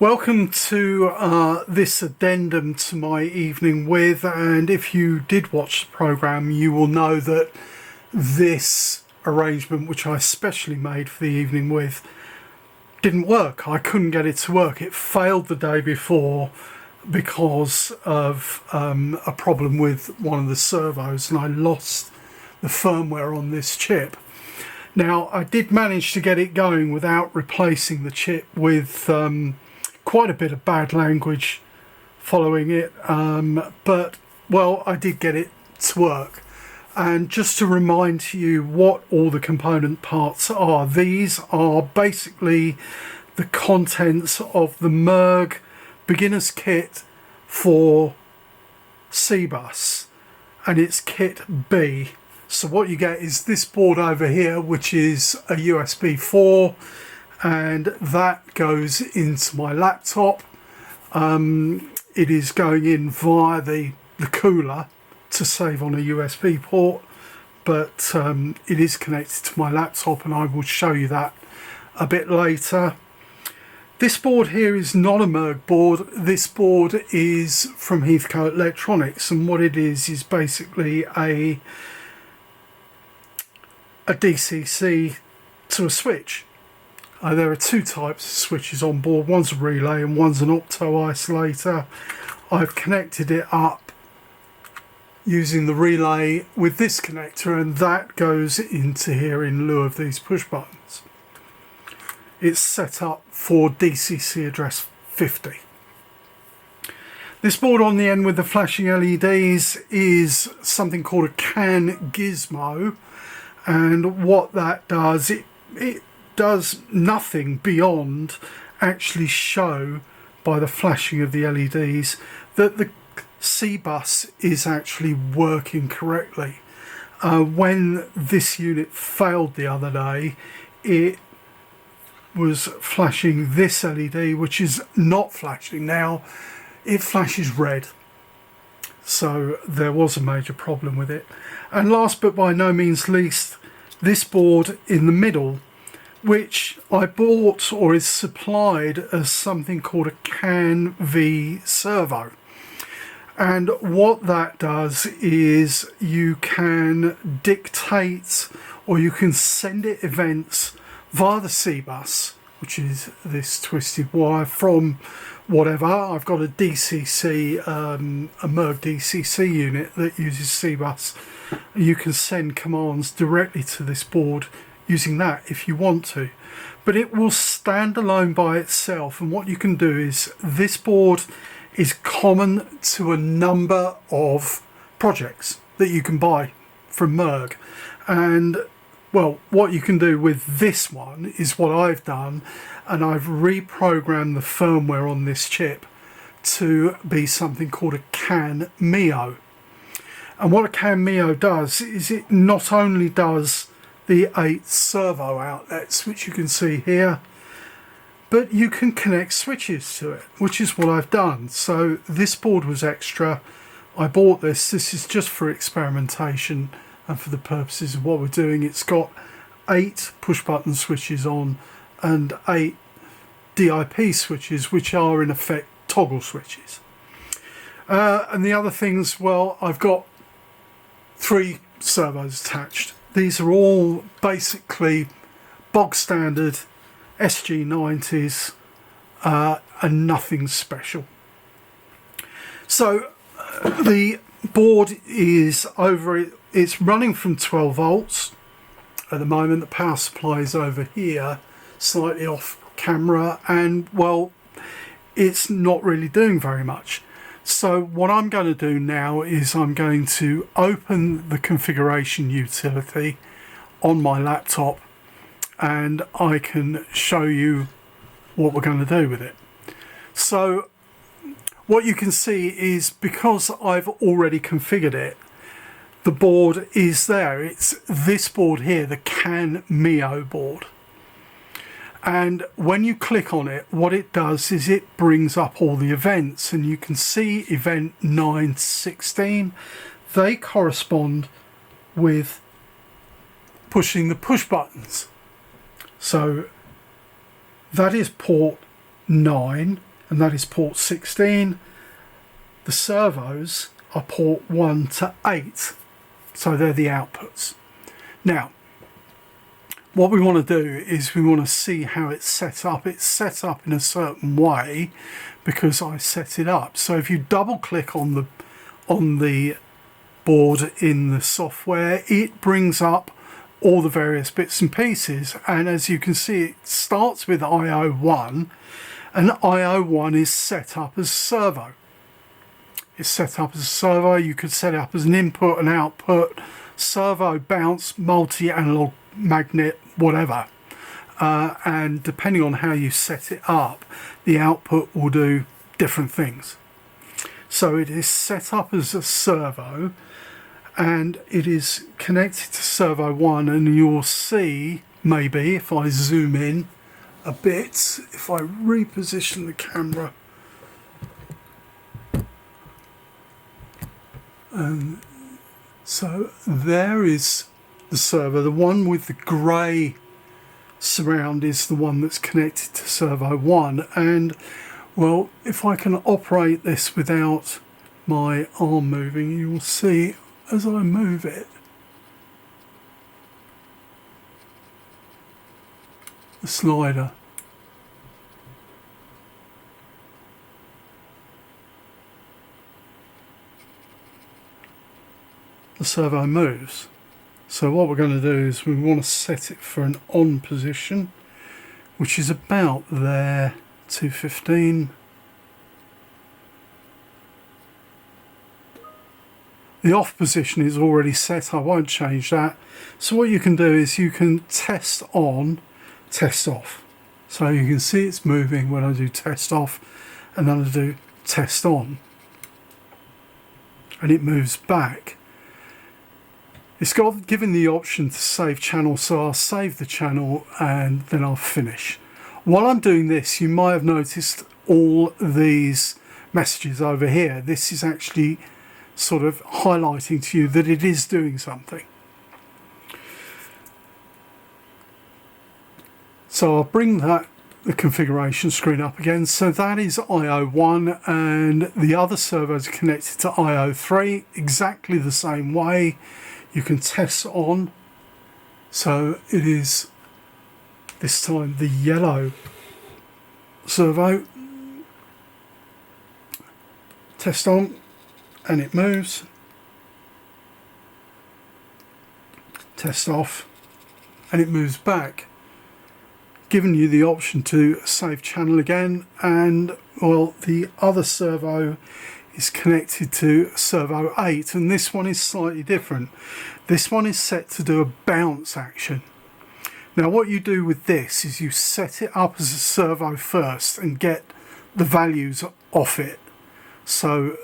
Welcome to this addendum to my evening with, and if you did watch the programme you will know that this arrangement, which I specially made for the evening with, didn't work. I couldn't get it to work. It failed the day before because of a problem with one of the servos, and I lost the firmware on this chip. Now I did manage to get it going without replacing the chip with quite a bit of bad language following it, but well, I did get it to work. And just to remind you what all the component parts are, these are basically the contents of the Merg beginner's kit for C-Bus, and it's kit B. So what you get is this board over here, which is a USB 4, and that goes into my laptop. It is going in via the cooler to save on a USB port, but it is connected to my laptop, and I will show you that a bit later. This board here is not a Merg board. This board is from Heathcote Electronics, and what it is basically a DCC to a switch. There are two types of switches on board. One's a relay and one's an opto isolator. I've connected it up using the relay with this connector, and that goes into here in lieu of these push buttons. It's set up for DCC address 50. This board on the end with the flashing LEDs is something called a CAN gizmo, and what that does, it does nothing beyond actually show by the flashing of the LEDs that the C-Bus is actually working correctly. When this unit failed the other day, it was flashing this LED, which is not flashing now. It flashes red, so there was a major problem with it. And last but by no means least, this board in the middle, which I bought or is supplied as something called a CAN V servo. And what that does is you can dictate or you can send it events via the C-Bus, which is this twisted wire, from whatever. I've got a DCC, a Merg DCC unit that uses C-Bus. You can send commands directly to this board using that if you want to, but it will stand alone by itself. And what you can do is, this board is common to a number of projects that you can buy from Merg, and well, what you can do with this one is what I've done, and I've reprogrammed the firmware on this chip to be something called a CAN Mio. And what a CAN Mio does is it not only does the 8 servo outlets, which you can see here, but you can connect switches to it, which is what I've done. So this board was extra. I bought this. This is just for experimentation and for the purposes of what we're doing. It's got 8 push button switches on and 8 DIP switches, which are in effect toggle switches. And the other things, well, I've got 3 servos attached. These are all basically bog standard SG90s and nothing special. So the board is over, it's running from 12 volts at the moment. The power supply is over here, slightly off camera, and well, it's not really doing very much. So what I'm going to do now is I'm going to open the configuration utility on my laptop, and I can show you what we're going to do with it. So what you can see is, because I've already configured it, the board is there. It's this board here, the CAN Mio board. And when you click on it, what it does is it brings up all the events, and you can see event 916. They correspond with pushing the push buttons. So that is port 9, and that is port 16. The servos are port 1 to 8, so they're the outputs. Now, what we want to do is we want to see how it's set up. It's set up in a certain way because I set it up. So if you double click on the board in the software, it brings up all the various bits and pieces, and as you can see, it starts with IO1, and IO1 is set up as servo. It's set up as a servo. You could set it up as an input and output, servo, bounce, multi-analog, magnet, whatever, and depending on how you set it up, the output will do different things. So it is set up as a servo, and it is connected to servo 1, and you'll see, maybe if I zoom in a bit, if I reposition the camera, so there is the servo. The one with the grey surround is the one that's connected to servo 1, and well, if I can operate this without my arm moving, you will see as I move it, the slider, the servo moves. So what we're going to do is we want to set it for an on position, which is about there, 215. The off position is already set, I won't change that. So what you can do is you can test on, test off. So you can see it's moving when I do test off, and then I do test on, and it moves back. It's got given the option to save channel, so I'll save the channel and then I'll finish. While I'm doing this, you might have noticed all these messages over here. This is actually sort of highlighting to you that it is doing something. So I'll bring the configuration screen up again. So that is IO1, and the other servos are connected to IO3 exactly the same way. You can test on, so it is this time the yellow servo. Test on, and it moves. Test off, and it moves back, giving you the option to save channel again. And well, the other servo is connected to servo 8, and this one is slightly different. This one is set to do a bounce action. Now what you do with this is you set it up as a servo first and get the values off it. So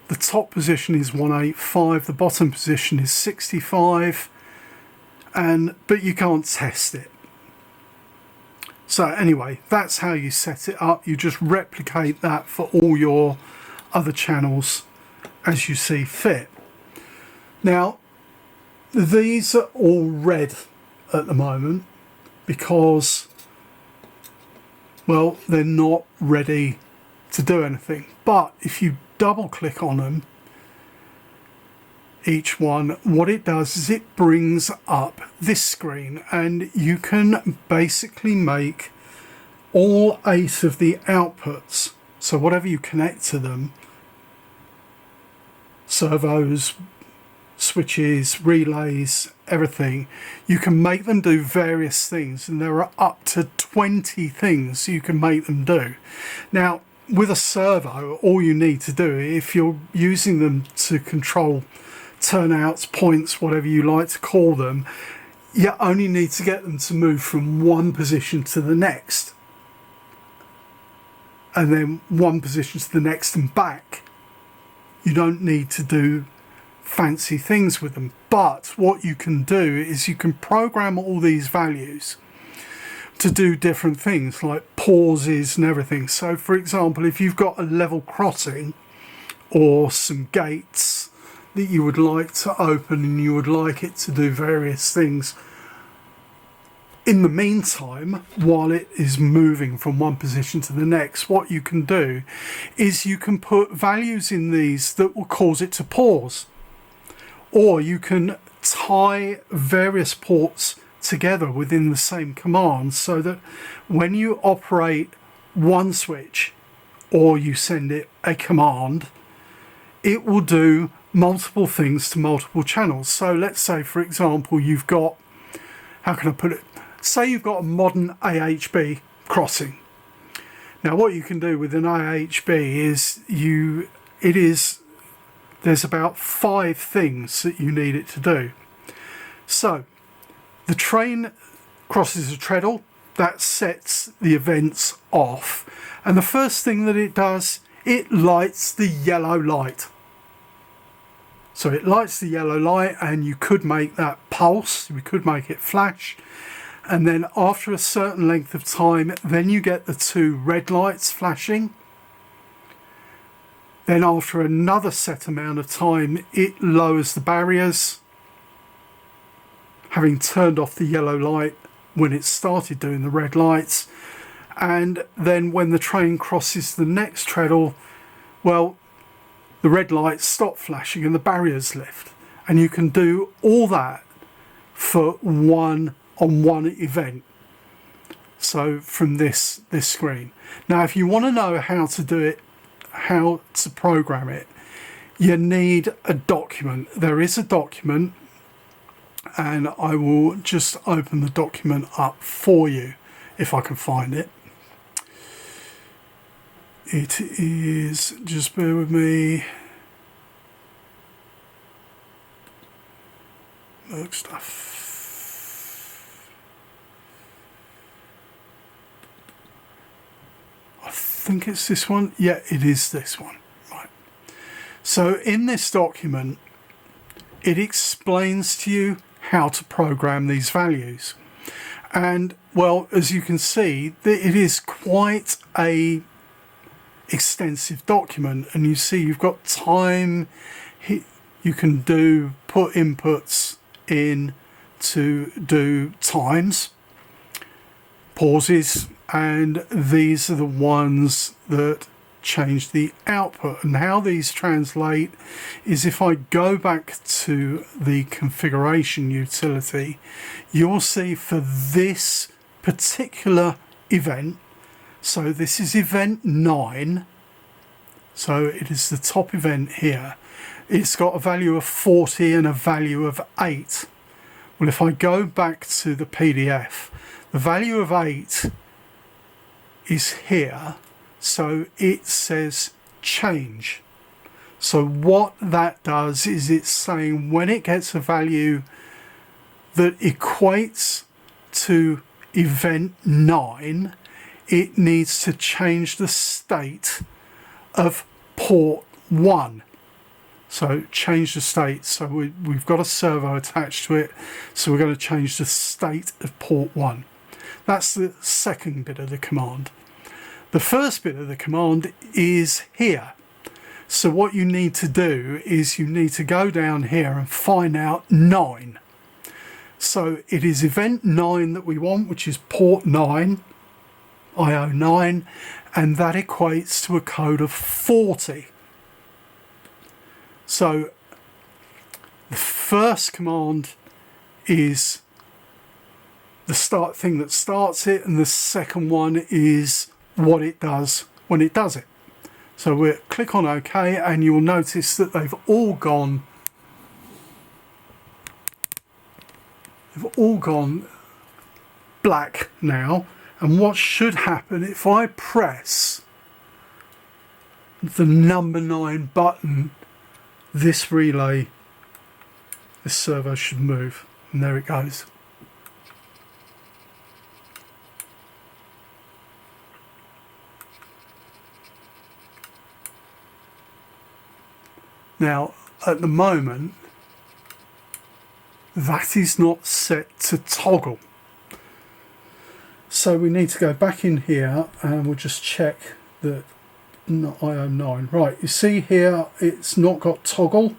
the top position is 185, the bottom position is 65, but you can't test it. So anyway, that's how you set it up. You just replicate that for all your other channels as you see fit. Now, these are all red at the moment because, well, they're not ready to do anything. But if you double click on them, each one, what it does is it brings up this screen, and you can basically make all 8 of the outputs, so whatever you connect to them, servos, switches, relays, everything, you can make them do various things, and there are up to 20 things you can make them do. Now with a servo, all you need to do, if you're using them to control turnouts, points, whatever you like to call them, you only need to get them to move from one position to the next, and then one position to the next and back. You don't need to do fancy things with them. But what you can do is you can program all these values to do different things like pauses and everything. So for example, if you've got a level crossing or some gates that you would like to open and you would like it to do various things, in the meantime, while it is moving from one position to the next, what you can do is you can put values in these that will cause it to pause, or you can tie various ports together within the same command, so that when you operate one switch or you send it a command, it will do multiple things to multiple channels. So let's say, for example, you've got, how can I put it, say you've got a modern AHB crossing. Now what you can do with an AHB is there's about 5 things that you need it to do. So the train crosses a treadle, that sets the events off, and the first thing that it does, it lights the yellow light. So it lights the yellow light, and you could make that pulse, we could make it flash, and then after a certain length of time, then you get the 2 red lights flashing. Then after another set amount of time, it lowers the barriers, having turned off the yellow light when it started doing the red lights. And then when the train crosses the next treadle, well, the red lights stop flashing and the barriers lift. And you can do all that for one event. So from this screen. Now, if you want to know how to do it, how to program it, you need a document. There is a document, and I will just open the document up for you if I can find it. It is, just bear with me, work stuff. I think it's this one. Yeah, it is this one. Right. So in this document, it explains to you how to program these values. And well, as you can see, it is quite a extensive document, and you see you've got time, you can put inputs in to do times, pauses, and these are the ones that change the output. And how these translate is, if I go back to the configuration utility, you'll see for this particular event, so this is event 9, so it is the top event here, it's got a value of 40 and a value of 8. Well, if I go back to the PDF, the value of 8 is here, so it says change. So what that does is it's saying when it gets a value that equates to event 9, it needs to change the state of port 1. So change the state. So we've got a servo attached to it, so we're going to change the state of port 1. That's the second bit of the command. The first bit of the command is here. So what you need to do is you need to go down here and find out 9. So it is event 9 that we want, which is port 9, IO 9, and that equates to a code of 40. So the first command is the start thing that starts it, and the second one is what it does when it does it. So we'll click on OK, and you'll notice that they've all gone black now. And what should happen, if I press the number 9 button, this relay, this servo should move, and there it goes. Now, at the moment, that is not set to toggle. So we need to go back in here, and we'll just check that IO9. Right, you see here it's not got toggle.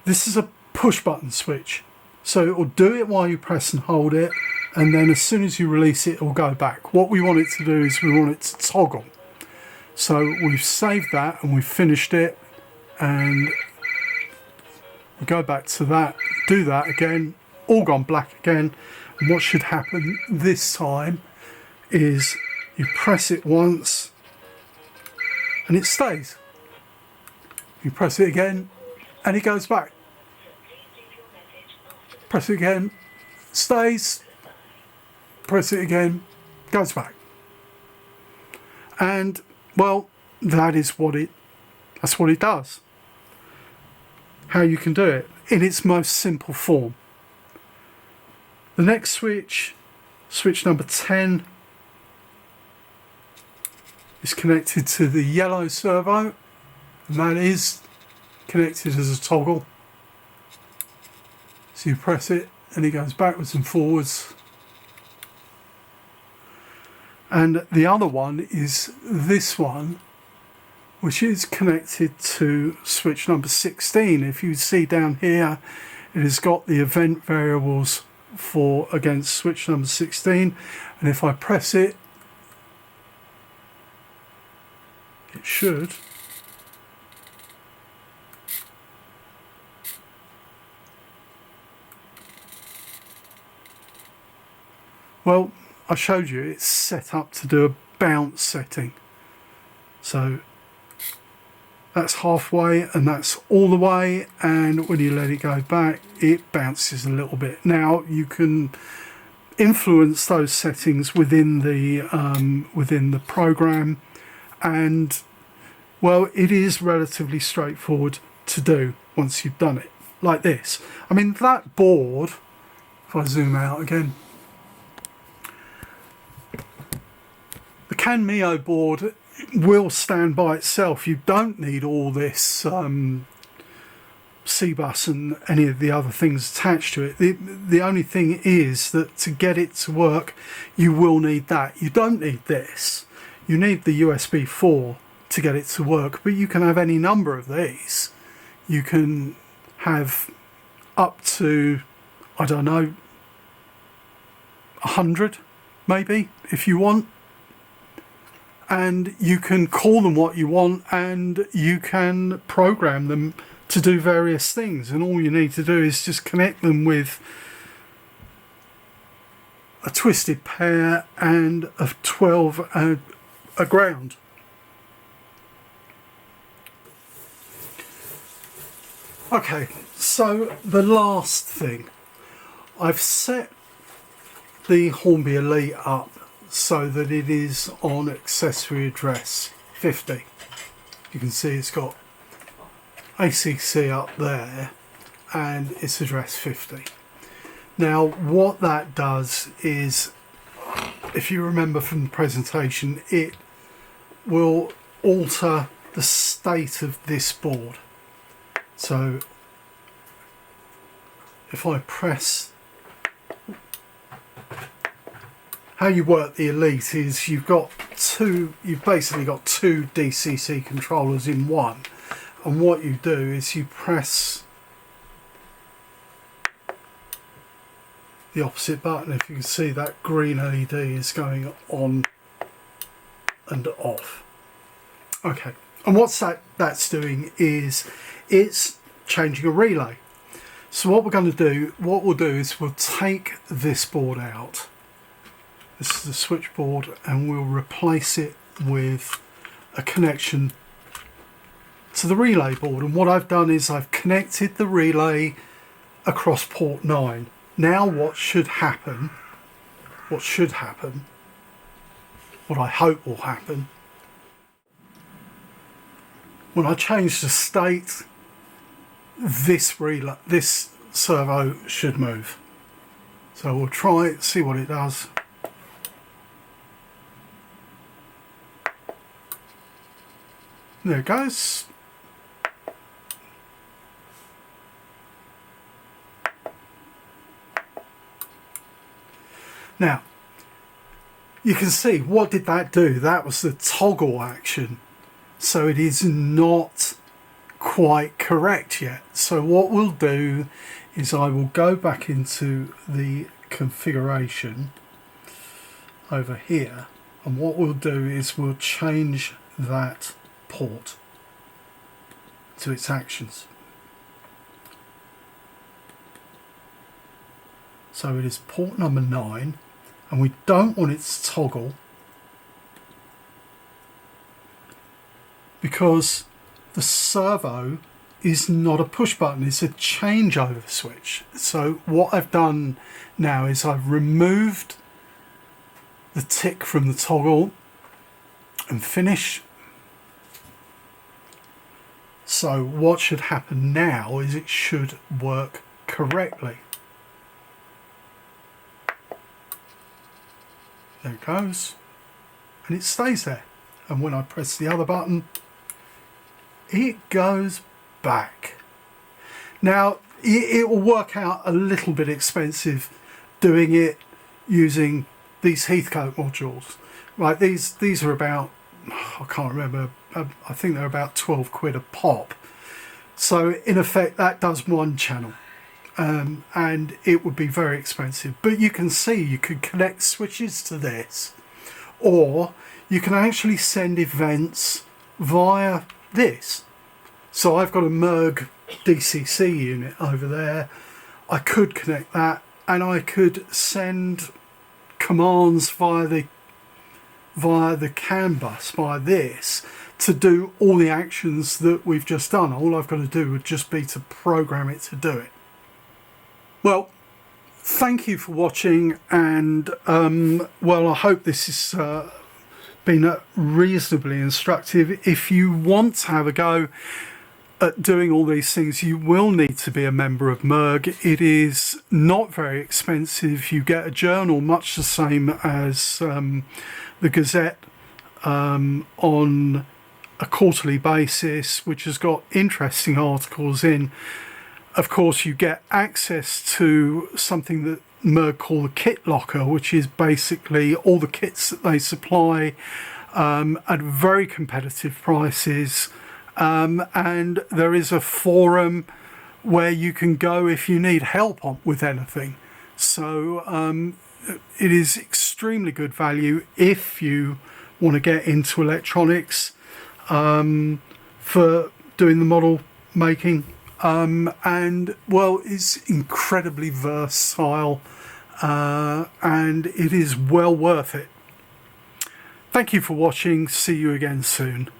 This is a push button switch. So it will do it while you press and hold it, and then as soon as you release it, it will go back. What we want it to do is we want it to toggle. So we've saved that and we've finished it, and we go back to that, do that again, all gone black again. And what should happen this time is you press it once and it stays. You press it again and it goes back. Press it again, stays. Press it again, goes back. And well, that's what it does. How you can do it in its most simple form. The next switch, switch number 10, is connected to the yellow servo, and that is connected as a toggle. So you press it and it goes backwards and forwards. And the other one is this one, which is connected to switch number 16. If you see down here, it has got the event variables for against switch number 16, and if I press it, it should well, I showed you it's set up to do a bounce setting, so that's halfway and that's all the way, and when you let it go back it bounces a little bit. Now you can influence those settings within the program, and well, it is relatively straightforward to do once you've done it like this. I mean, that board, if I zoom out again, the CanMio board will stand by itself. You don't need all this C-bus and any of the other things attached to it. The only thing is that to get it to work, you will need that. You don't need this. You need the USB 4 to get it to work, but you can have any number of these. You can have up to, I don't know, 100 maybe, if you want. And you can call them what you want, and you can program them to do various things, and all you need to do is just connect them with a twisted pair and a 12 a ground. Okay, so the last thing, I've set the Hornby Elite up so that it is on accessory address 50. You can see it's got ACC up there and it's address 50. Now what that does is, if you remember from the presentation, it will alter the state of this board. So if I press, how you work the Elite is you've basically got two DCC controllers in one, and what you do is you press the opposite button. If you can see, that green LED is going on and off. Okay, and what's that's doing is it's changing a relay. So what we'll do is we'll take this board out. This is the switchboard, and we'll replace it with a connection to the relay board. And what I've done is I've connected the relay across port 9. Now what should happen, what I hope will happen, when I change the state, this servo should move. So we'll try it, see what it does. There it goes. Now, you can see, what did that do? That was the toggle action. So it is not quite correct yet. So what we'll do is I will go back into the configuration over here, and what we'll do is we'll change that port to its actions. So it is port number 9, and we don't want it to toggle because the servo is not a push button, it's a changeover switch. So what I've done now is I've removed the tick from the toggle and finish. So what should happen now is it should work correctly. There it goes, and it stays there, and when I press the other button it goes back. Now it will work out a little bit expensive doing it using these Heathcote modules, right? These are about, I can't remember, I think they're about 12 quid a pop. So in effect that does one channel, and it would be very expensive. But you can see you could connect switches to this, or you can actually send events via this. So I've got a Merg DCC unit over there. I could connect that, and I could send commands via the CAN bus, via this, to do all the actions that we've just done. All I've got to do would just be to program it to do it. Well, thank you for watching, and well, I hope this has been reasonably instructive. If you want to have a go at doing all these things, you will need to be a member of Merg. It is not very expensive. You get a journal much the same as the Gazette on a quarterly basis, which has got interesting articles in. Of course, you get access to something that Merg call the kit locker, which is basically all the kits that they supply at very competitive prices. And there is a forum where you can go if you need help with anything. So it is extremely good value if you want to get into electronics for doing the model making. And well, it's incredibly versatile, and it is well worth it. Thank you for watching. See you again soon.